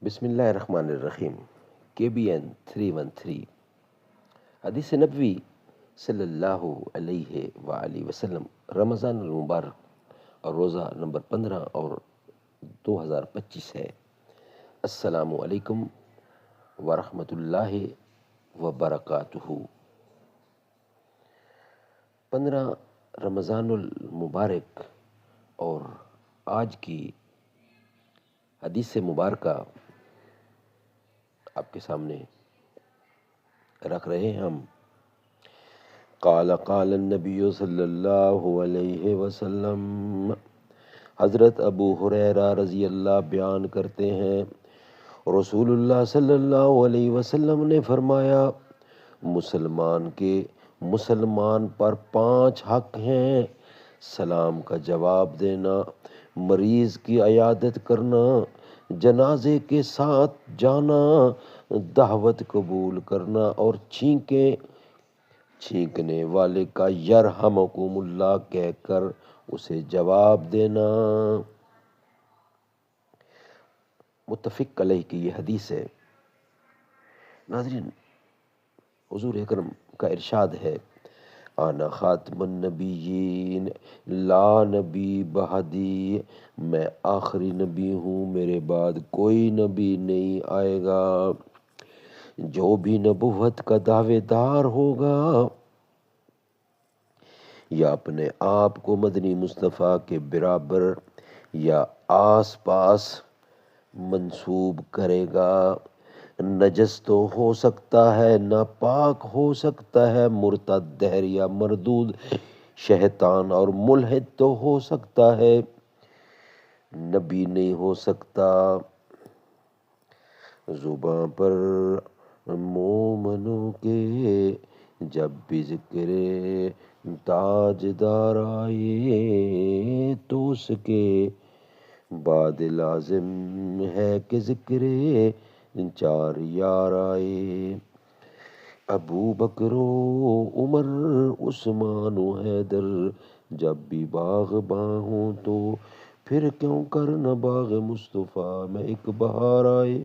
بسم اللہ الرحمن الرحیم۔ KBN 313 حدیث نبوی صلی اللہ علیہ وآلہ وسلم، رمضان المبارک اور روزہ نمبر 15 اور 2025 ہے۔ السلام علیکم ورحمۃ اللہ وبرکاتہ۔ 15 رمضان المبارک اور آج کی حدیث مبارکہ آپ کے سامنے رکھ رہے ہیں ہم۔ قال النبی صلی اللہ علیہ وسلم، حضرت ابو ہریرہ رضی اللہ بیان کرتے ہیں، رسول اللہ صلی اللہ علیہ وسلم نے فرمایا، مسلمان پر 5 حق ہیں: سلام کا جواب دینا، مریض کی عیادت کرنا، جنازے کے ساتھ جانا، دعوت قبول کرنا اور چھینکنے والے کا یرحمکم اللہ کہہ کر اسے جواب دینا۔ متفق علیہ کی یہ حدیث ہے۔ ناظرین، حضور اکرم کا ارشاد ہے، انا خاتم النبیین لا نبی بعدی، میں آخری نبی ہوں، میرے بعد کوئی نبی نہیں آئے گا۔ جو بھی نبوت کا دعوے دار ہوگا یا اپنے آپ کو مدنی مصطفیٰ کے برابر یا آس پاس منسوب کرے گا، نجس تو ہو سکتا ہے، ناپاک ہو سکتا ہے، مرتد یا مردود شیطان اور ملحد تو ہو سکتا ہے، نبی نہیں ہو سکتا۔ زباں پر مومنوں کے جب بھی ذکر تاجدار آئے تو اس کے بعد لازم ہے کہ ذکر 4 یار آئے: ابو بکر و عمر، عثمان و حیدر، جب بھی باغباں ہوں تو پھر کیوں کر نہ باغ مصطفیٰ میں ایک بہار آئے۔